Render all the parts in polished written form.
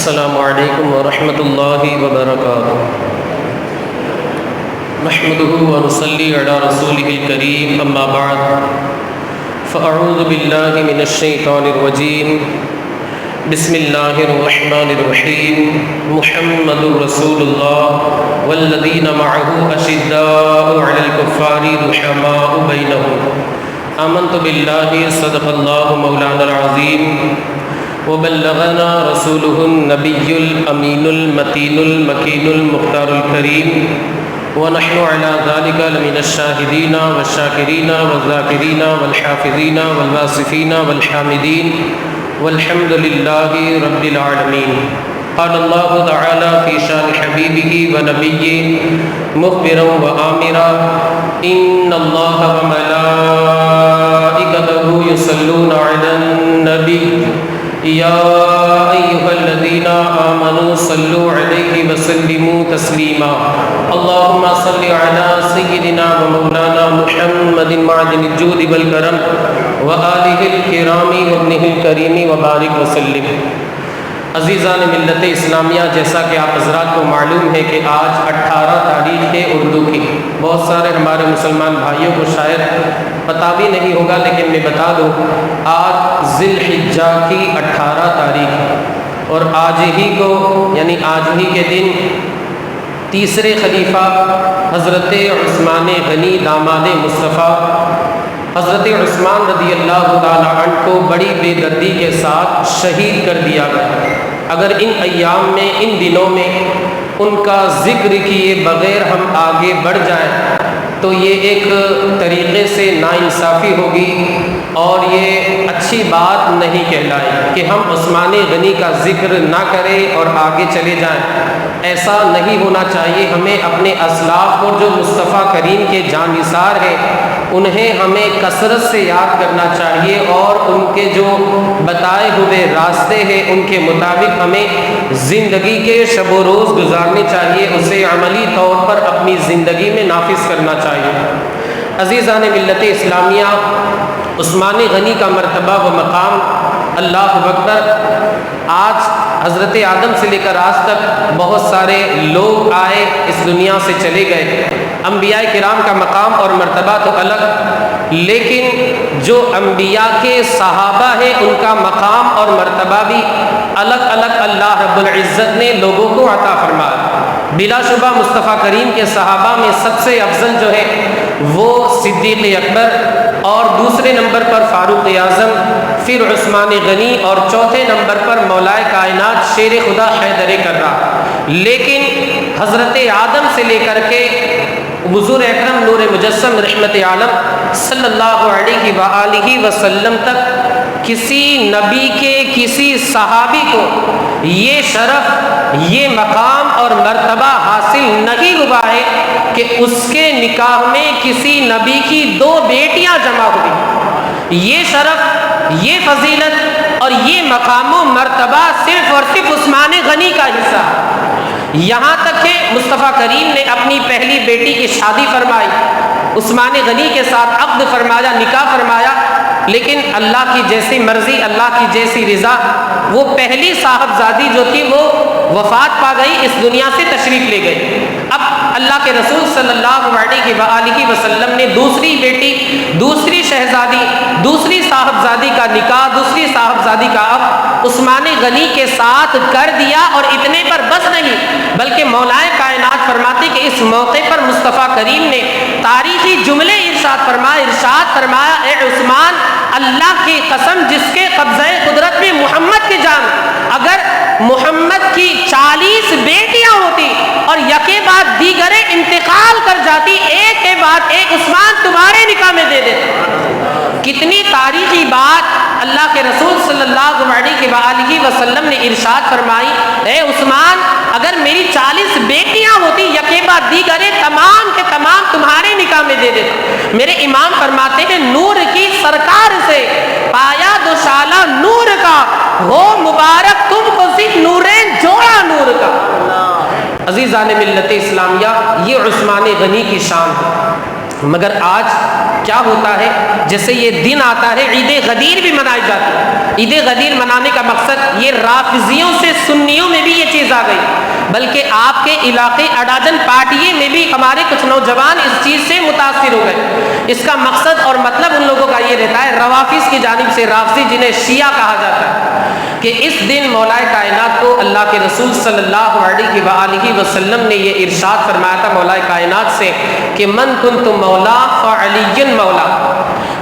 السلام علیکم ورحمۃ اللہ وبرکاتہ۔ نحمده ونصلی علی رسولہ الکریم، اما بعد فاعوذ باللہ من الشیطان الرجیم، بسم اللہ الرحمن الرحیم۔ محمد رسول اللہ والذین معه اشداء علی الکفار رحماء بینہم۔ آمنت باللہ صدق اللہ مولانا العظیم وبلغنا رسوله النبی الامین المتین المکین المختار الکریم، ونحن على ذلك لمن الشاہدین والشاکرین والذاکرین والحافظین والواصفین والحامدین والحمد للہ رب العالمین۔ قال اللہ تعالی فی شان حبیبہ ونبیہ مخبرا وآمرا، ان اللہ وملائکتہ یصلون علی النبی یا ایھا الذین آمنوا صلوا علیہ وسلموا تسلیما۔ اللہم صل علی سیدنا ومولانا محمد معدن الجود والکرم وآلہ الکرام وابنہ الکریم وبارک وسلم۔ عزیزان ملت اسلامیہ، جیسا کہ آپ حضرات کو معلوم ہے کہ آج 18 تاریخ ہے اردو کی۔ بہت سارے ہمارے مسلمان بھائیوں کو شاید پتہ بھی نہیں ہوگا، لیکن میں بتا دوں آج ذی الحجہ کی 18 تاریخ ہے، اور آج ہی کو یعنی آج ہی کے دن تیسرے خلیفہ حضرت عثمان غنی داماد مصطفیٰ حضرت عثمان رضی اللہ تعالیٰ عنہ کو بڑی بے دردی کے ساتھ شہید کر دیا گیا۔ اگر ان ایام میں، ان دنوں میں ان کا ذکر کیے بغیر ہم آگے بڑھ جائیں تو یہ ایک طریقے سے ناانصافی ہوگی اور یہ اچھی بات نہیں کہلائے کہ ہم عثمان غنی کا ذکر نہ کریں اور آگے چلے جائیں۔ ایسا نہیں ہونا چاہیے۔ ہمیں اپنے اسلاف کو جو مصطفیٰ کریم کے جانثار ہیں انہیں ہمیں کثرت سے یاد کرنا چاہیے، اور ان کے جو بتائے ہوئے راستے ہیں ان کے مطابق ہمیں زندگی کے شب و روز گزارنے چاہیے، اسے عملی طور پر اپنی زندگی میں نافذ کرنا چاہیے۔ عزیزان ملت اسلامیہ، عثمان غنی کا مرتبہ و مقام اللہ اکبر۔ آج حضرت آدم سے لے کر آج تک بہت سارے لوگ آئے، اس دنیا سے چلے گئے۔ انبیاء کرام کا مقام اور مرتبہ تو الگ، لیکن جو انبیاء کے صحابہ ہیں ان کا مقام اور مرتبہ بھی الگ الگ اللہ رب العزت نے لوگوں کو عطا فرمایا۔ بلا شبہ مصطفیٰ کریم کے صحابہ میں سب سے افضل جو ہے وہ صدیق اکبر، اور دوسرے نمبر پر فاروق اعظم، پھر عثمان غنی، اور چوتھے نمبر پر مولا کائنات شیر خدا حیدر کرار۔ لیکن حضرت آدم سے لے کر کے حضور اکرم نور مجسم رحمت عالم صلی اللہ علیہ وآلہ وسلم تک کسی نبی کے کسی صحابی کو یہ شرف، یہ مقام اور مرتبہ حاصل نہیں ہوا ہے کہ اس کے نکاح میں کسی نبی کی 2 بیٹیاں جمع ہوئی۔ یہ شرف، یہ فضیلت اور یہ مقام و مرتبہ صرف اور صرف عثمان غنی کا حصہ ہے۔ یہاں تک کہ مصطفیٰ کریم نے اپنی پہلی بیٹی کی شادی فرمائی، عثمان غنی کے ساتھ عقد فرمایا، نکاح فرمایا، لیکن اللہ کی جیسی مرضی، اللہ کی جیسی رضا، وہ پہلی صاحبزادی جو تھی وہ وفات پا گئی، اس دنیا سے تشریف لے گئی۔ اب اللہ کے رسول صلی اللہ علیہ وآلہ وسلم نے دوسری بیٹی، دوسری شہزادی، دوسری صاحبزادی کا نکاح، دوسری صاحبزادی کا عقد عثمان غنی کے ساتھ کر دیا، اور اتنے پر بس نہیں بلکہ مولا کائنات فرماتے کہ اس موقع پر مصطفیٰ کریم نے تاریخی جملے ارشاد فرمایا، اے عثمان، اللہ کی قسم جس کے قبضہ قدرت میں محمد کی جان، اگر محمد کی 40 بیٹیاں ہوتی اور یکے بعد دیگرے انتقال کر جاتی، ایک کے بعد ایک عثمان تمہارے نکاح میں دے دیتے۔ کتنی تاریخی بات اللہ کے رسول صلی اللہ علیہ وآلہ وسلم نے ارشاد فرمائی، اے عثمان، اگر میری 40 بیٹیاں ہوتی یکے بعد دیگرے تمام کے تمام تمہارے نکاح میں دے دیتا۔ میرے امام فرماتے ہیں نور کی سرکار سے پایا دوشالہ نور کا، ہو مبارک تم کو صرف نورین جوڑا نور کا۔ عزیزان ملت اسلامیہ، یہ عثمان غنی کی شان ہے۔ مگر آج کیا ہوتا ہے، جیسے یہ دن آتا ہے عید غدیر بھی منائی جاتی ہے۔ عید غدیر منانے کا مقصد یہ رافضیوں سے سنیوں میں آ گئی، بلکہ آپ کے علاقے اڈاجن پاٹیے میں بھی ہمارے کچھ نوجوان اس چیز سے متاثر ہو گئے۔ اس کا مقصد اور مطلب ان لوگوں کا یہ رہتا ہے، روافظ کی جانب سے، رافضی جنہیں شیعہ کہا جاتا ہے، کہ اس دن مولا کائنات کو اللہ کے رسول صلی اللہ علیہ وآلہ وسلم نے یہ ارشاد فرمایا تھا مولا کائنات سے کہ من کنت مولا فعلی مولا،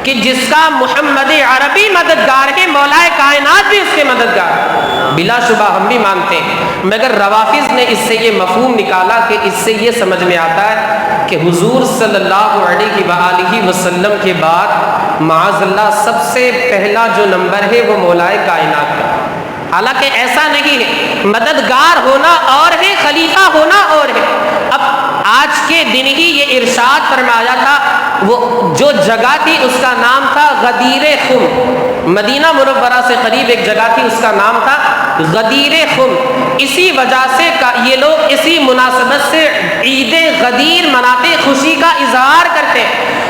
کہ جس کا محمد عربی مددگار ہے مولا کائنات بھی اس کے مددگار ہے۔ بلا شبہ ہم بھی مانتے ہیں، مگر روافظ نے اس سے یہ مفہوم نکالا کہ اس سے یہ سمجھ میں آتا ہے کہ حضور صلی اللہ علیہ وآلہ وسلم کے بعد معاذ اللہ سب سے پہلا جو نمبر ہے وہ مولا کائنات کا، حالانکہ ایسا نہیں ہے، مددگار ہونا اور ہے، خلیفہ ہونا اور ہے۔ اب آج کے دن ہی یہ ارشاد فرمایا تھا، وہ جو جگہ تھی اس کا نام تھا غدیر خم، مدینہ منورہ سے قریب ایک جگہ تھی، اس کا نام تھا غدیر خم۔ اسی وجہ سے یہ لوگ اسی مناسبت سے عید غدیر مناتے، خوشی کا اظہار کرتے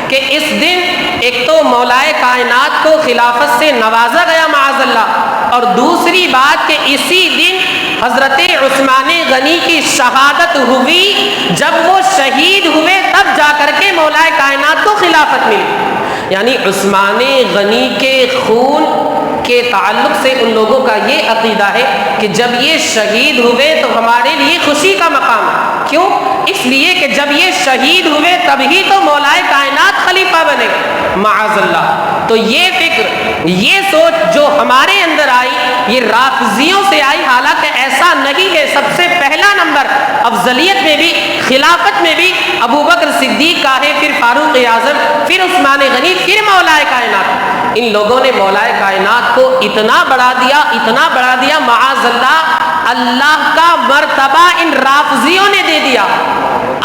کہ اس دن ایک تو مولا کائنات کو خلافت سے نوازا گیا معاذ اللہ، اور دوسری بات کہ اسی دن حضرت عثمان غنی کی شہادت ہوئی، جب وہ شہید ہوئے تب جا کر کے مولا کائنات کو خلافت ملی۔ یعنی عثمان غنی کے خون کے تعلق سے ان لوگوں کا یہ عقیدہ ہے کہ جب یہ شہید ہوئے تو ہمارے لیے خوشی کا مقام ہے۔ کیوں؟ اس لیے کہ جب یہ شہید ہوئے تبھی تو مولا کائنات خلیفہ بنے، معاذ اللہ۔ تو یہ فکر، یہ سوچ جو ہمارے اندر آئی یہ رافضیوں سے آئی، حالانکہ ایسا نہیں ہے۔ سب سے پہلا نمبر افضلیت میں بھی، خلافت میں بھی ابو بکر صدیق کا ہے، پھر فاروق اعظم، پھر عثمان غنی، پھر مولا کائنات۔ ان لوگوں نے مولا کائنات کو اتنا بڑھا دیا معاذ اللہ، اللہ کا مرتبہ ان رافضیوں نے دے دیا۔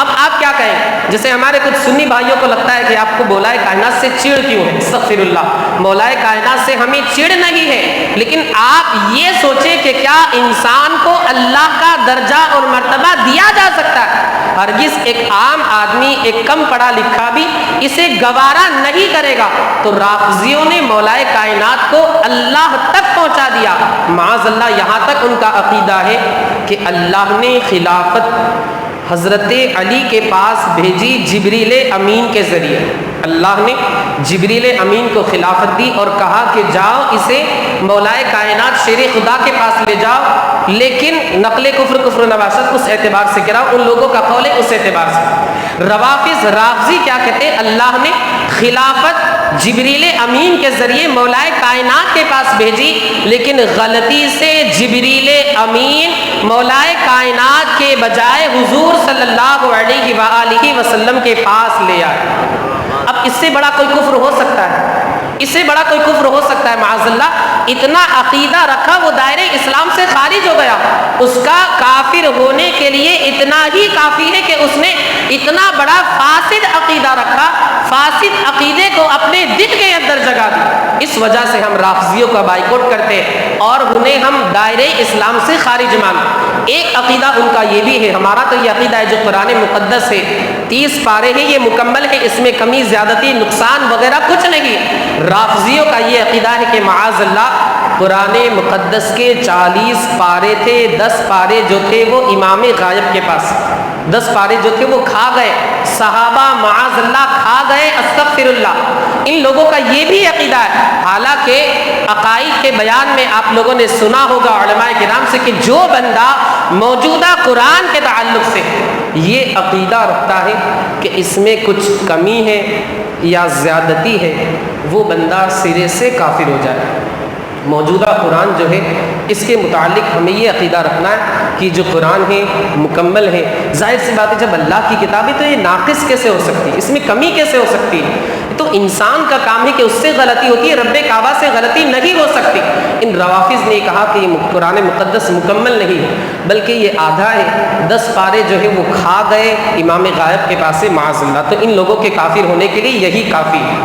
اب آپ کیا کہیں؟ جیسے ہمارے کچھ سنی بھائیوں کو لگتا ہے کہ آپ کو مولا کائنات سے چڑ کیوں ہے؟ استغفر اللہ، مولا کائنات سے ہمیں چڑ نہیں ہے، لیکن آپ یہ سوچیں کہ کیا انسان کو اللہ کا درجہ اور مرتبہ دیا جا سکتا ہے؟ ہرگز ایک عام آدمی، ایک کم پڑھا لکھا بھی اسے گوارا نہیں کرے گا۔ تو رافضیوں نے مولا کائنات کو اللہ تک پہنچا دیا، معاذ اللہ۔ یہاں تک ان کا عقیدہ ہے کہ اللہ نے خلافت حضرت علی کے پاس بھیجی جبریل امین کے ذریعے۔ اللہ نے جبریل امین کو خلافت دی اور کہا کہ جاؤ اسے مولا کائنات شیر خدا کے پاس لے جاؤ، لیکن نقل کفر نواشت اس اعتبار سے کراؤ۔ ان لوگوں کا قول ہے اس اعتبار سے۔ رافضی کیا کہتے ہیں؟ اللہ نے خلافت جبریل امین کے ذریعے مولا کائنات کے پاس بھیجی، لیکن غلطی سے جبریل امین مولا کائنات کے بجائے حضور صلی اللہ علیہ وآلہ وسلم کے پاس لے آئے۔ اب اس سے بڑا کوئی کفر ہو سکتا ہے؟ اس سے بڑا کوئی کفر ہو سکتا ہے؟ معاذ اللہ۔ اتنا عقیدہ رکھا، وہ دائرے اسلام سے خارج ہو گیا۔ اس کا کافر ہونے کے لیے اتنا ہی کافی ہے کہ اس نے اتنا بڑا فاسد عقیدہ رکھا، فاسد عقیدے کو اپنے دل کے اندر جگہ دی۔ اس وجہ سے ہم رافضیوں کا بائیکاٹ کرتے اور انہیں ہم دائرے اسلام سے خارج مانتے۔ ایک عقیدہ ان کا یہ بھی ہے، ہمارا تو یہ عقیدہ ہے جو قرآن مقدس ہے، 30 پارے ہیں، یہ مکمل ہے، اس میں کمی زیادتی نقصان وغیرہ کچھ نہیں۔ رافضیوں کا یہ عقیدہ ہے کہ معاذ اللہ قرآن مقدس کے 40 پارے تھے، 10 پارے جو تھے وہ امام غائب کے پاس، 10 پارے جو تھے وہ کھا گئے، صحابہ معاذ اللہ کھا گئے، استغفر اللہ۔ ان لوگوں کا یہ بھی عقیدہ ہے، حالانکہ عقائد کے بیان میں آپ لوگوں نے سنا ہوگا علماء کرام سے کہ جو بندہ موجودہ قرآن کے تعلق سے یہ عقیدہ رکھتا ہے کہ اس میں کچھ کمی ہے یا زیادتی ہے، وہ بندہ سرے سے کافر ہو جائے۔ موجودہ قرآن جو ہے اس کے متعلق ہمیں یہ عقیدہ رکھنا ہے کہ جو قرآن ہے مکمل ہے۔ ظاہر سی بات ہے جب اللہ کی کتاب ہے تو یہ ناقص کیسے ہو سکتی ہے، اس میں کمی کیسے ہو سکتی ہے؟ تو انسان کا کام ہے کہ اس سے غلطی ہوتی ہے، رب کعبہ سے غلطی نہیں ہو سکتی۔ ان روافظ نے کہا کہ یہ قرآن مقدس مکمل نہیں ہے بلکہ یہ آدھا ہے، 10 پارے جو ہے وہ کھا گئے امام غائب کے پاس سے معاذ اللہ۔ تو ان لوگوں کے کافر ہونے کے لیے یہی کافی ہے۔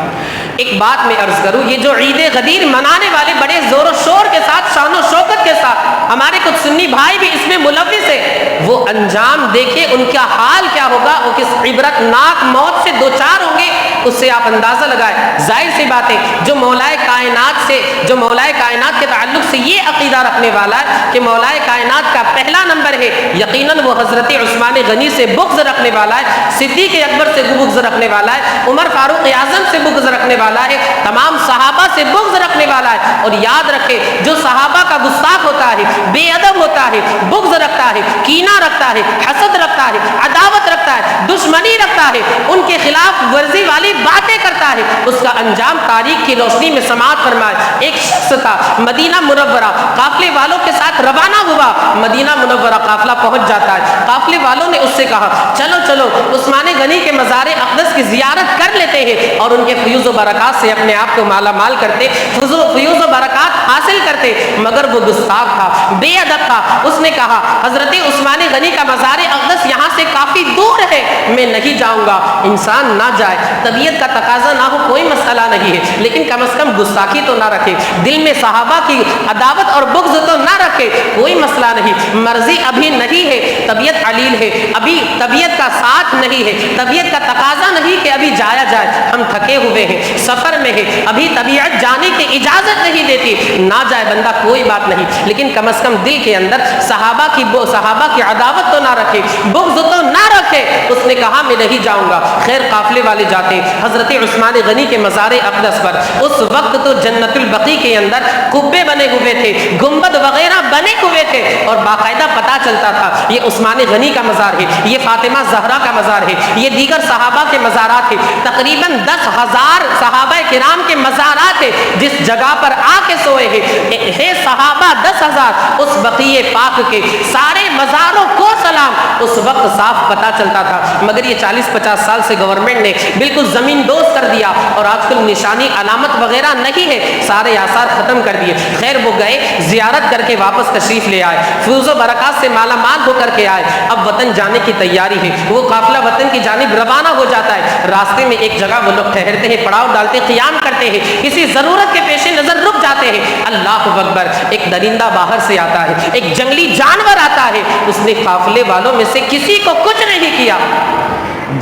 ایک بات میں عرض کروں، یہ جو عید غدیر منانے والے بڑے زور و شور کے ساتھ، شان و شوکت کے ساتھ، ہمارے کچھ سنی بھائی بھی اس میں ملوث ہے، وہ انجام دیکھے ان کا حال کیا ہوگا، وہ کس عبرت ناک موت سے دوچار ہوں گے اس سے آپ اندازہ لگائیں، ظاہر سی بات ہے جو مولائے کائنات کے تعلق سے یہ عقیدہ رکھنے والا ہے کہ مولائے کائنات کا پہلا نمبر ہے، یقیناً وہ حضرت عثمان غنی سے بغض رکھنے والا ہے، صدیق اکبر سے بغض رکھنے والا ہے، عمر فاروق اعظم سے بغض رکھنے والا ہے، تمام صحابہ سے بغض رکھنے والا ہے۔ اور یاد رکھے جو صحابہ کا گستاخ ہوتا ہے، بے ادب ہوتا ہے، بغض رکھتا ہے، کینہ رکھتا ہے، حسد رکھتا ہے، عداوت رکھتا ہے، دشمنی رکھتا ہے، ان کے خلاف ورزی والی باتیں کرتا ہے، اس کا انجام تاریخ کی روشنی میں سماعت فرمائے۔ ایک شخص تھا مدینہ منورہ، قافلے والوں کے ساتھ روانہ ہوا، مدینہ منورہ قافلہ پہنچ جاتا ہے، قافلے والوں نے اس سے کہا چلو چلو عثمان غنی کے مزار اقدس کی زیارت کر لیتے ہیں اور ان کے فیوز و برکات سے اپنے آپ کو مالا مال کرتے، فیوز و برکات حاصل کرتے۔ مگر وہ گستاخ تھا، بے ادب تھا، اس نے کہا حضرت عثمان غنی کا مزار اقدس یہاں سے کافی دور ہے، میں نہیں جاؤں گا۔ انسان نہ جائے، طبیعت کا تقاضا نہ ہو کوئی مسئلہ نہیں ہے، لیکن کم از کم گستاخی تو نہ رکھے، دل میں صحابہ کی عداوت اور بغض تو نہ رکھے، کوئی مسئلہ نہیں، مرضی ابھی نہیں ہے، طبیعت علیل ہے، ابھی طبیعت کا ساتھ نہیں ہے، طبیعت کا تقاضا نہیں کہ ابھی جایا جائے، ہم تھکے ہوئے ہیں، سفر میں ہے، ابھی طبیعت جانے کی اجازت نہیں دیتی، نہ جائے بندہ کوئی بات نہیں، لیکن کم از کم دل کے اندر صحابہ کی عداوت تو نہ رکھے، بغض تو نہ رکھے۔ اس نے کہا میں نہیں جاؤں گا۔ خیر قافلے والے جاتے حضرت عثمان غنی کے مزار اقدس پر، اس وقت تو جنت البقیع کے اندر قبے بنے ہوئے تھے، گنبد وغیرہ بنے ہوئے تھے، اور باقاعدہ پتہ چلتا تھا یہ عثمان غنی کا مزار ہے، یہ فاطمہ زہرا کا مزار ہے، یہ دیگر صحابہ کے مزارات ہیں، تقریباً 10,000 صحابہ کرام کے مزارات ہیں جس جگہ پر آ کے سوئے ہیں صحابہ 10,000، اس بقیع پاک کے سارے مزاروں کو سلام۔ اس وقت صاف پتہ چلتا تھا، مگر یہ 40-50 سال سے گورنمنٹ نے بالکل زمین دوز کر دیا اور آج کل نشانی علامت وغیرہ نہیں ہے، سارے آثار ختم کر دیے۔ خیر وہ گئے، زیارت کر کے واپس تشریف لے آئے، فیوز و برکات سے مالا مال ہو کر کے آئے۔ اب وطن جانے کی تیاری ہے، وہ قافلہ وطن کی جانب روانہ ہو جاتا ہے۔ راستے میں ایک جگہ وہ لوگ ٹھہرتے ہیں، پڑاؤ ڈالتے، قیام کرتے ہیں، کسی ضرورت کے پیش نظر رک جاتے ہیں۔ اللہ اکبر، ایک درندہ باہر سے آتا ہے، ایک جنگلی جانور آتا ہے، اس نے قافلے والوں میں سے کسی کو کچھ نہیں کیا۔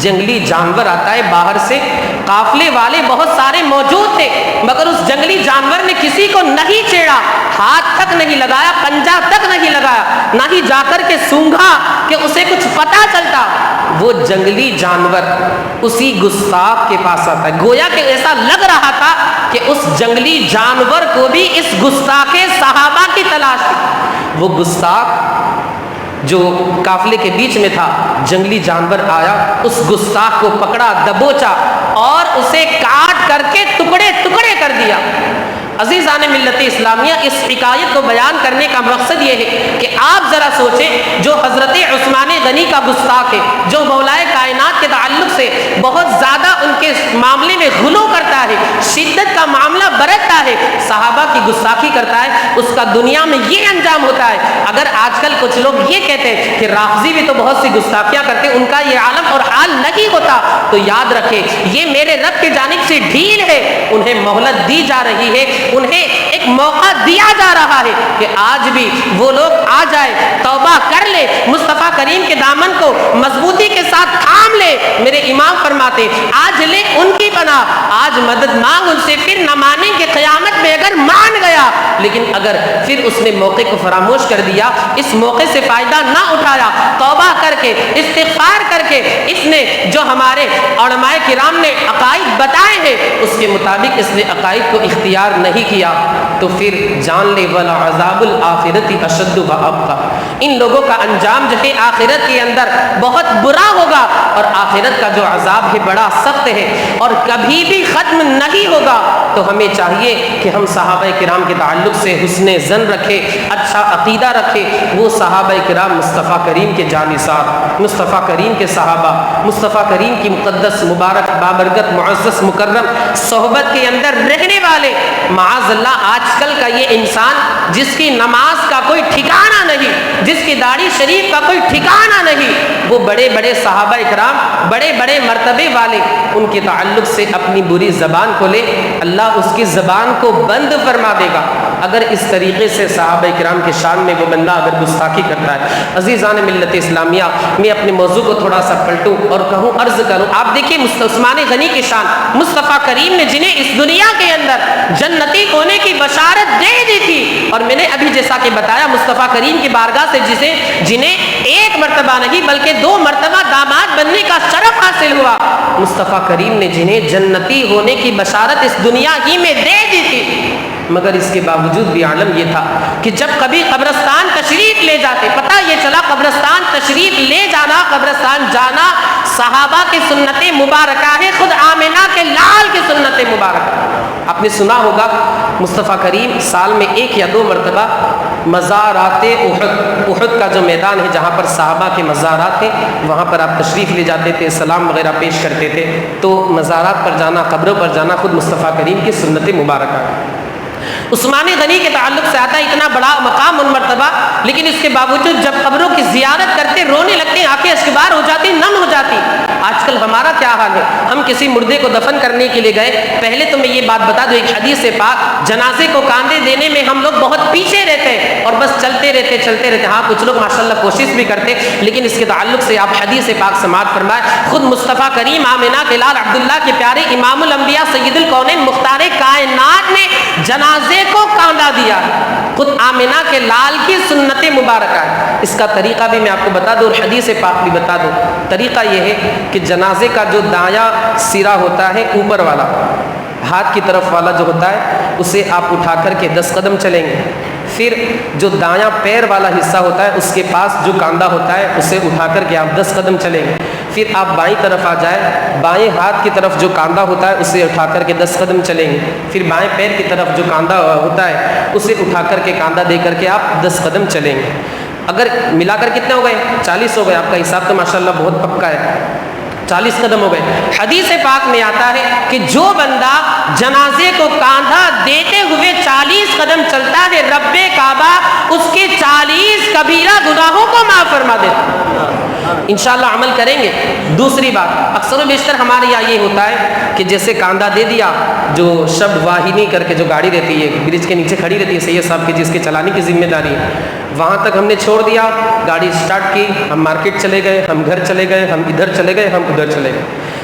جنگلی جانور آتا ہے باہر سے، قافلے والے بہت سارے موجود تھے، مگر اس جنگلی جانور نے کسی کو نہیں چھیڑا، ہاتھ تک نہیں لگایا، پنجہ تک نہیں لگایا، نہ ہی جا کر کے سونگھا کہ اسے کچھ پتہ چلتا۔ وہ جنگلی جانور اسی گستاخ کے پاس آتا ہے، گویا کہ ایسا لگ رہا تھا کہ اس جنگلی جانور کو بھی اس گستاخ صحابہ کی تلاش تھی۔ وہ گستاخ جو قافلے کے بیچ میں تھا، جنگلی جانور آیا، اس گستاخ کو پکڑا، دبوچا اور اسے کاٹ کر کے ٹکڑے ٹکڑے کر دیا۔ عزیزان ملت اسلامیہ، اس حکایت کو بیان کرنے کا مقصد یہ ہے کہ آپ ذرا سوچیں، جو حضرت عثمان غنی کا گستاخ ہے، جو مولائے کائنات کے تعلق سے بہت زیادہ ان کے معاملے میں غلو کرتا ہے، شدت کا معاملہ برتتا ہے، صحابہ کی گستاخی کرتا ہے، اس کا دنیا میں یہ انجام ہوتا ہے۔ اگر آج کل کچھ لوگ یہ کہتے ہیں کہ رافضی بھی تو بہت سی گستاخیاں کرتے ہیں، ان کا یہ عالم اور حال نہیں ہوتا، تو یاد رکھیں یہ میرے رب کی جانب سے ڈھیل ہے، انہیں مہلت دی جا رہی ہے، انہیں ایک موقع دیا جا رہا ہے کہ آج بھی وہ لوگ آ جائے، توبہ کر لے، مصطفیٰ کریم کے دامن کو مضبوطی کے ساتھ تھام لے۔ میرے امام فرماتے آج لے ان کی پناہ، آج مدد مانگ ان سے، پھر نہ مانیں کہ قیامت میں اگر مان گیا، لیکن اگر پھر اس نے موقع کو فراموش کر دیا، اس موقع سے فائدہ نہ اٹھایا، توبہ کر کے استغفار کر کے اس نے جو ہمارے علماء کرام نے عقائد بتائے ہیں اس کے مطابق اس نے عقائد کو اختیار نہیں کیا، تو پھر جان لے وَلَعَذَابُ الْآخِرَةِ أَشَدُّ وَأَبْقَىٰ، ان لوگوں کا انجام جو ہے آخرت کے اندر بہت برا ہوگا، اور آخرت کا جو عذاب ہے بڑا سخت ہے اور کبھی بھی ختم نہیں ہوگا۔ تو ہمیں چاہیے کہ ہم صحابہ کرام کے تعلق سے حسن ظن رکھیں، اچھا عقیدہ رکھیں، وہ صحابہ کرام مصطفیٰ کریم کے جانثار، مصطفیٰ کریم کے صحابہ، مصطفیٰ کریم کی مقدس مبارک بابرکت معزز مکرم صحبت کے اندر رہنے والے۔ معاذ اللہ آج کل کا یہ انسان جس کی نماز کا کوئی ٹھکانہ نہیں، جس کی داڑھی شریف کا کوئی ٹھکانہ نہیں، وہ بڑے بڑے صحابہ اکرام، بڑے بڑے مرتبے والے، ان کے تعلق سے اپنی بری زبان کو لے۔ اللہ اللہ اس کی زبان کو بند فرما دے گا اگر اس طریقے سے صحابہ کرام کے شان میں وہ بندہ اگر گستاخی کرتا ہے۔ عزیزان ملت اسلامیہ، میں اپنے موضوع کو تھوڑا سا پلٹوں اور کہوں، عرض کروں، آپ دیکھیں عثمان غنی کی شان، مصطفیٰ کریم نے جنہیں اس دنیا کے اندر جنتی ہونے کی بشارت دے دی تھی، اور میں نے ابھی جیسا کہ بتایا مصطفیٰ کریم کی بارگاہ سے جنہیں ایک مرتبہ نہیں بلکہ 2 مرتبہ داماد بننے کا شرف حاصل ہوا، مصطفیٰ کریم نے جنہیں جنتی ہونے کی بشارت اس دنیا ہی میں دے دی تھی، مگر اس کے باوجود بھی عالم یہ تھا کہ جب کبھی قبرستان تشریف لے جاتے، پتہ یہ چلا قبرستان تشریف لے جانا، قبرستان جانا صحابہ کی سنت مبارکہ ہے، خود آمنہ کے لال کی سنت مبارکہ۔ آپ نے سنا ہوگا مصطفیٰ کریم سال میں 1 یا 2 مرتبہ مزارات احد کا جو میدان ہے جہاں پر صحابہ کے مزارات ہیں وہاں پر آپ تشریف لے جاتے تھے، سلام وغیرہ پیش کرتے تھے۔ تو مزارات پر جانا، قبروں پر جانا خود مصطفیٰ کریم کی سنت مبارکہ ہے۔ عثمان غنی کے تعلق سے آتا ہے اتنا بڑا مقام ان مرتبہ، لیکن اس کے باوجود جب قبروں کی زیارت کرتے رونے لگتے، آنکھیں اشکبار ہو جاتی، نم ہو جاتی۔ آج کل ہمارا کیا حال ہے؟ ہم کسی مردے کو دفن کرنے کے لیے گئے، پہلے تو میں یہ بات بتا دوں، ایک حدیث پاک، جنازے کو کاندھے دینے میں ہم لوگ بہت پیچھے رہتے ہیں اور بس چلتے رہتے۔ ہاں کچھ لوگ ماشاءاللہ کوشش بھی کرتے، لیکن اس کے تعلق سے آپ حدیث پاک سماعت فرمائے، خود مصطفیٰ کریم آمنہ کے لال عبداللہ کے پیارے امام الانبیاء سید الکونین مختار کائنات نے جنازے کو کاندھا دیا، خود آمنہ کے لال کی سنت مبارکہ ہے۔ اس کا طریقہ بھی میں آپ کو بتا دوں اور حدیث پاک بھی بتا دوں۔ طریقہ یہ ہے کہ جنازے کا جو دایاں سرا ہوتا ہے، اوپر والا ہاتھ کی طرف والا جو ہوتا ہے، اسے آپ اٹھا کر کے 10 قدم چلیں گے۔ پھر جو دایاں پیر والا حصہ ہوتا ہے اس کے پاس جو کاندھا ہوتا ہے اسے اٹھا کر کے آپ 10 قدم چلیں گے۔ پھر آپ بائیں طرف آ جائیں، بائیں ہاتھ کی طرف جو کاندھا ہوتا ہے اسے اٹھا کر کے 10 قدم چلیں گے۔ پھر بائیں پیر کی طرف جو کاندھا ہوتا ہے اسے اٹھا کر کے کاندھا دے کر کے آپ 10 قدم چلیں گے۔ اگر ملا کر کتنے ہو گئے؟ 40 ہو گئے۔ آپ کا حساب تو ماشاءاللہ بہت پکا ہے، 40 قدم ہو گئے۔ حدیث پاک میں آتا ہے کہ جو بندہ جنازے کو کاندھا دیتے ہوئے 40 قدم چلتا ہے، رب کعبہ اس کے 40 کبیرہ گناہوں کو معاف فرما دیتا۔ انشاءاللہ عمل کریں گے۔ دوسری بات، اکثر و بیشتر ہمارے یہاں یہ ہوتا ہے کہ جیسے کاندھا دے دیا، جو شب واہنی کر کے جو گاڑی رہتی ہے برج کے نیچے کھڑی رہتی ہے سید صاحب کی، جس کے چلانے کی ذمہ داری ہے، وہاں تک ہم نے چھوڑ دیا، گاڑی سٹارٹ کی، ہم مارکیٹ چلے گئے، ہم گھر چلے گئے، ہم ادھر چلے گئے، ہم ادھر چلے گئے،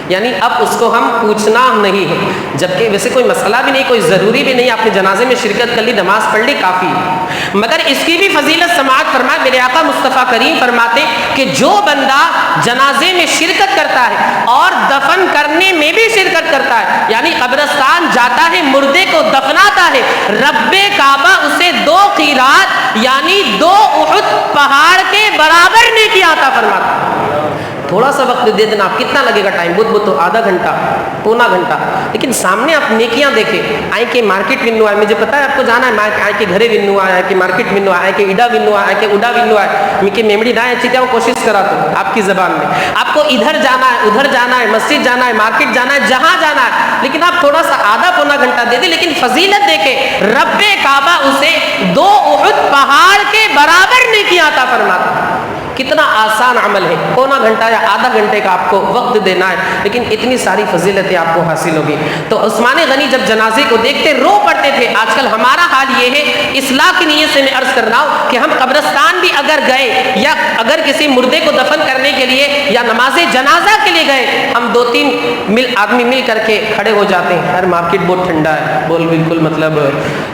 یعنی اب اس کو ہم پوچھنا نہیں ہے، جبکہ ویسے کوئی مسئلہ بھی نہیں، کوئی ضروری بھی نہیں، آپ نے جنازے میں شرکت کر لی، نماز پڑھ لی، کافی ہے۔ مگر اس کی بھی فضیلت سماعت فرمائے، میرے آقا مصطفیٰ کریم فرماتے کہ جو بندہ جنازے میں شرکت کرتا ہے اور دفن کرنے میں بھی شرکت کرتا ہے، یعنی قبرستان جاتا ہے، مردے کو دفناتا ہے، رب کعبہ اسے 2 قیرات یعنی 2 احد پہاڑ کے برابر نیکی عطا فرماتا ہے۔ تھوڑا سا وقت دے دینا، آپ کتنا لگے گا ٹائم؟ بہت تو آدھا گھنٹہ، پونا گھنٹہ، لیکن سامنے آپ نیکیاں دیکھیں۔ آئے کہ مارکیٹ ونو آئے، مجھے پتا ہے آپ کو جانا ہے، آئے کہ گھرے ونو آئے کہ مارکیٹ ونو آئے کہ اڈا ونو آئے کہ اڈا ونو آئے، میکے میمڑی نہ اچھی جاؤ، کوشش کرا تو آپ کی زبان میں آپ کو ادھر جانا ہے، ادھر جانا ہے، مسجد جانا ہے، مارکیٹ جانا ہے، جہاں جانا ہے، لیکن آپ تھوڑا سا آدھا پونا گھنٹہ دے دیں، لیکن فضیلت دیکھیں، رب کعبہ اسے 2 احد پہاڑ کے برابر نیکی عطا فرماتا ہے۔ کتنا آسان عمل ہے، پونا گھنٹہ یا آدھا گھنٹے کا آپ کو وقت دینا ہے، لیکن اتنی ساری فضیلتیں آپ کو حاصل ہوگی۔ تو عثمان غنی جب جنازے کو دیکھتے رو پڑتے تھے۔ آج کل ہمارا حال یہ ہے، اصلاح کی نیت سے میں عرض کر رہا ہوں کہ ہم قبرستان بھی اگر گئے یا اگر کسی مردے کو دفن کرنے کے لیے یا نماز جنازہ کے لیے گئے، ہم 2-3 آدمی مل کر کے کھڑے ہو جاتے ہیں، ہر مارکیٹ بہت ٹھنڈا ہے، بالکل مطلب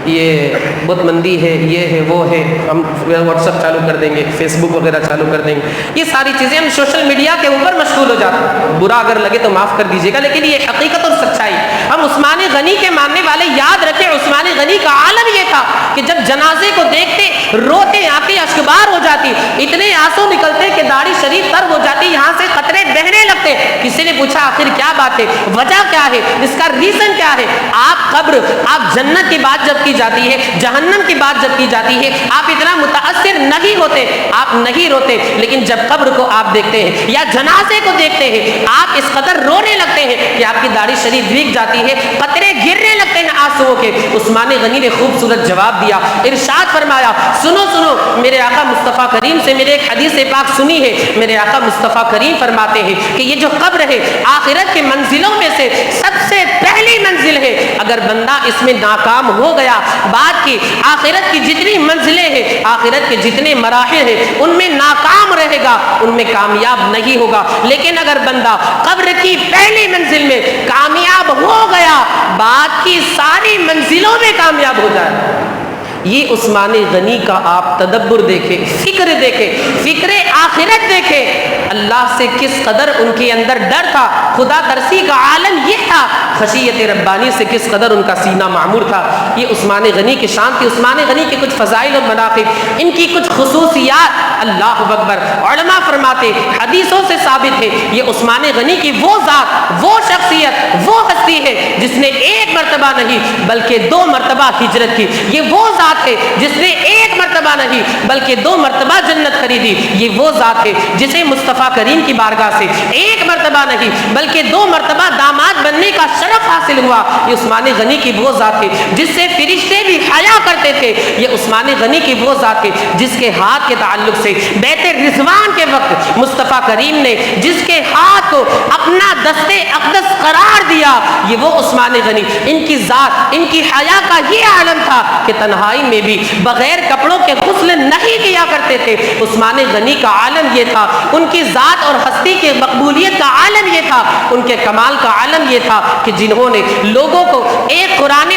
یہ بہت مندی ہے، یہ ہے وہ ہے، ہم واٹس ایپ چالو کر دیں گے، فیس بک وغیرہ چالو کر دیں گے، یہ ساری چیزیں ہم سوشل میڈیا کے اوپر مشغول ہو جاتے ہیں۔ برا اگر لگے تو معاف کر دیجیے گا، لیکن یہ حقیقت اور سچائی۔ ہم عثمان غنی کے ماننے والے یاد رکھیں، عثمان غنی کا عالم یہ تھا کہ جب جنازے کو دیکھتے روتے، آنکھیں اشکبار ہو جاتی، اتنے آنسو نکلتے کہ داڑھی شریف تر ہو جاتی، یہاں سے قطرے بہنے لگتے۔ کسی نے پوچھا آخر کیا بات ہے، وجہ کیا ہے، اس کا ریزن کیا ہے؟ آپ قبر، آپ جنت کی بات جب کی جاتی ہے، جہنم کی بات جب کی جاتی ہے، آپ اتنا متاثر نہیں ہوتے، آپ نہیں روتے، لیکن جب قبر کو آپ دیکھتے ہیں یا جنازے کو دیکھتے ہیں، آپ اس قدر رونے لگتے ہیں کہ آپ کی داڑھی شریف بھیگ جاتی ہے، قطرے گرنے لگتے ہیں آنسوؤں کے۔ عثمان غنی نے خوبصورت جواب دیا، ارشاد فرمایا، سنو سنو، میرے آقا مصطفیٰ کریم سے میرے ایک حدیث پاک سنی ہے، میرے آقا مصطفیٰ کریم فرماتے ہیں کہ یہ جو قبر رہے، آخرت کے منزلوں میں سے سب سے پہلی منزل ہے۔ اگر بندہ اس میں ناکام ہو گیا، بعد کی آخرت کی جتنی منزلیں ہیں، آخرت کے جتنے مراحل ہیں، ان میں ناکام رہے گا، ان میں کامیاب نہیں ہوگا۔ لیکن اگر بندہ قبر کی پہلی منزل میں کامیاب ہو گیا، بعد کی ساری منزلوں میں کامیاب ہو جائے۔ یہ عثمان غنی کا آپ تدبر دیکھیں، فکر دیکھیں، فکر آخرت دیکھیں، اللہ سے کس قدر ان کے اندر ڈر تھا، خدا ترسی کا عالم یہ تھا، خشیت ربانی سے کس قدر ان کا سینہ معمور تھا۔ یہ عثمان غنی کی شان تھی۔ عثمان غنی کے کچھ فضائل اور مناقب، ان کی کچھ خصوصیات، اللہ اکبر، علماء فرماتے، حدیثوں سے ثابت ہے، یہ عثمان غنی کی وہ ذات، وہ شخصیت، وہ ہستی ہے جس نے ایک مرتبہ نہیں بلکہ 2 مرتبہ ہجرت کی۔ یہ وہ ذات ہے جس نے ایک مرتبہ نہیں بلکہ 2 مرتبہ جنت خریدی۔ یہ وہ ذات ہے جسے مصطفیٰ کریم کی بارگاہ سے ایک مرتبہ نہیں بلکہ 2 مرتبہ داماد بننے کا شرف حاصل ہوا۔ یہ عثمان غنی کی وہ ذات ہے جس سے فرشتے بھی حیا کرتے تھے۔ یہ عثمان غنی کی وہ ذات ہے جس کے ہاتھ کے تعلق سے بیت رضوان کے وقت مصطفیٰ کریم نے جس کے ہاتھ کو اپنا دستے اقدس قرار دیا، یہ وہ عثمان غنی، ان کی ذات، ان کی حیا کا یہ عالم تھا کہ تنہائی میں بھی بغیر کپڑوں کے غسل نہیں کیا کرتے تھے۔ عثمان غنی کا عالم یہ تھا، ان کی ذات اور ہستی کے مقبولیت کا عالم یہ تھا، ان کے کمال کا عالم یہ تھا کہ جنہوں نے لوگوں کو ایک قرآن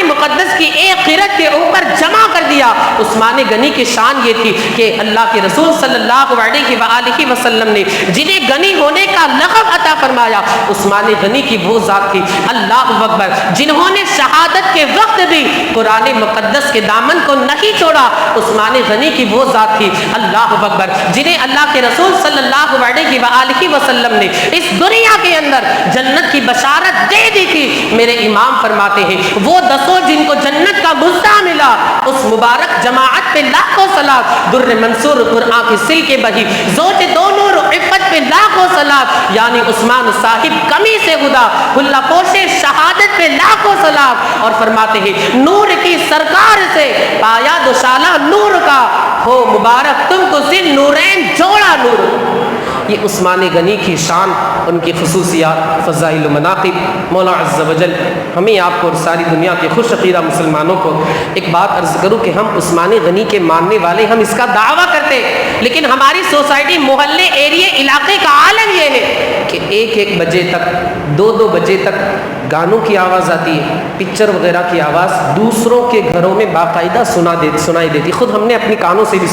مقدس کی ایک قرأت کے اوپر جمع کر دیا۔ عثمان غنی کی شان یہ تھی کہ اللہ کے رسول صلی اللہ علیہ وآلہ وسلم نے جنہیں غنی ہونے کا لقب عطا فرمایا، عثمان غنی کی وہ ذات تھی، اللہ اکبر، جنہوں نے شہادت کے وقت بھی قرآن مقدس کے دامن کو نہیں چھوڑا۔ عثمان غنی کی وہ ذات تھی، اللہ اکبر، جنہیں اللہ کے رسول صلی اللہ علیہ وآلہ وسلم نے اس دنیا کے اندر جنت کی بشارت دے دی تھی۔ میرے امام فرماتے ہیں وہ 10 جن کو جنت کا مزدہ ملا، اس مبارک جماعت پہ لاکھوں صلات، در منصور قرآن کی سل کے بہی، زوج دو نور عفت پہ لاکھوں صلات، یعنی عثمان صاحب کمی سے خدا، اللہ پوش شہادت پہ لاکھوں صلات، اور فرماتے ہیں نور کی سرکار سے پایا دوشالہ نور کا، ہو مبارک تم کو زن نورین جوڑا نور۔ یہ عثمان غنی کی شان، ان کی خصوصیات، فضائل و مناقب۔ مولا عز و جل ہمیں آپ کو اور ساری دنیا کے خوش عقیدہ مسلمانوں کو ایک بات عرض کروں کہ ہم عثمان غنی کے ماننے والے، ہم اس کا دعویٰ کرتے، لیکن ہماری سوسائٹی، محلے، ایریے، علاقے کا عالم یہ ہے کہ 1 بجے تک، 2 بجے تک گانوں کی آواز آتی ہے، پکچر وغیرہ کی آواز دوسروں کے گھروں میں باقاعدہ سنائی دیتی۔ خود ہم نے اپنے کانوں سے بھی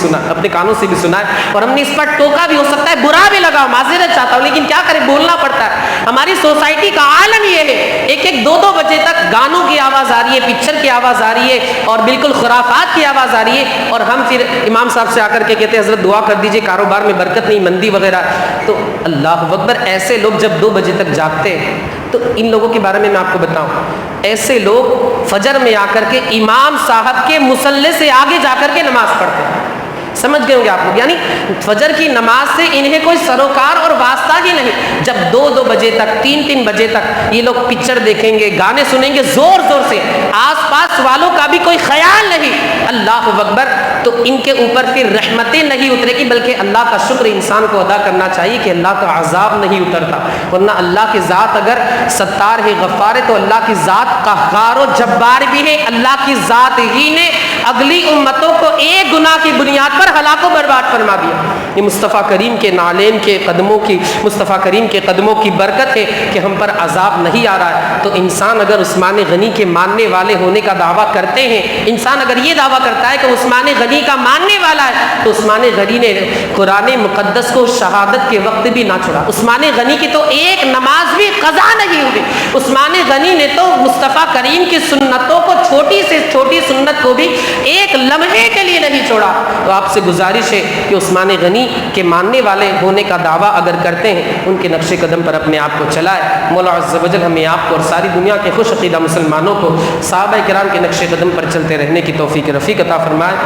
سنا ہے، اور ہم نے اس پر ٹوکا بھی، ہو سکتا ہے برا بھی لگا، معذرت چاہتا ہوں، لیکن کیا کرے، بولنا پڑتا ہے۔ ہماری سوسائٹی کا عالم یہ ہے، 1-2 بجے تک گانوں کی آواز آ رہی ہے، پکچر کی آواز آ رہی ہے، اور بالکل خرافات کی آواز آ رہی ہے، اور ہم پھر امام صاحب سے آ کر کے کہتے ہیں حضرت دعا کر دیجئے، کاروبار میں برکت نہیں، مندی وغیرہ۔ تو اللہ اکبر، ایسے لوگ جب 2 بجے تک جاگتے ہیں، تو ان لوگوں کے بارے میں آپ کو بتاؤں، ایسے لوگ فجر میں آ کر کے امام صاحب کے مصلی سے آگے جا کر کے نماز پڑھتے ہیں۔ سمجھ گئے ہوں گے آپ لوگ، یعنی فجر کی نماز سے انہیں کوئی سروکار اور واسطہ ہی نہیں۔ جب 2 بجے تک، 3 بجے تک یہ لوگ پکچر دیکھیں گے، گانے سنیں گے زور زور سے، آس پاس والوں کا بھی کوئی خیال نہیں، اللہ اکبر، تو ان کے اوپر پھر رحمتیں نہیں اترے گی، بلکہ اللہ کا شکر انسان کو ادا کرنا چاہیے کہ اللہ کا عذاب نہیں اترتا۔ ورنہ اللہ کی ذات اگر ستار ہے، غفار ہے، تو اللہ کی ذات قہار و جبار بھی ہے۔ اللہ کی ذات ہی نے اگلی امتوں کو ایک گناہ کی بنیاد پر ہلاک و برباد فرما دیا۔ یہ مصطفیٰ کریم کے نالین کے قدموں کی، مصطفیٰ کریم کے قدموں کی برکت ہے کہ ہم پر عذاب نہیں آ رہا ہے۔ تو انسان اگر عثمان غنی کے ماننے والے ہونے کا دعویٰ کرتے ہیں، انسان اگر یہ دعویٰ کرتا ہے کہ عثمان غنی کا ماننے والا ہے، تو عثمان غنی نے قرآن مقدس کو شہادت کے وقت بھی نہ چھوڑا۔ عثمان غنی کی تو ایک نماز بھی قضا نہیں ہوئی۔ عثمان غنی نے تو مصطفیٰ کریم کی سنتوں کو، چھوٹی سے چھوٹی سنت کو بھی ایک لمحے کے لیے نہیں چھوڑا۔ تو آپ سے گزارش ہے کہ عثمان غنی کے ماننے والے ہونے کا دعویٰ اگر کرتے ہیں، ان کے نقش قدم پر اپنے آپ کو چلائے۔ مولا عز و جل ہمیں آپ کو اور ساری دنیا کے خوش عقیدہ مسلمانوں کو صحابہ کرام کے نقش قدم پر چلتے رہنے کی توفیق رفیق عطا فرمائے۔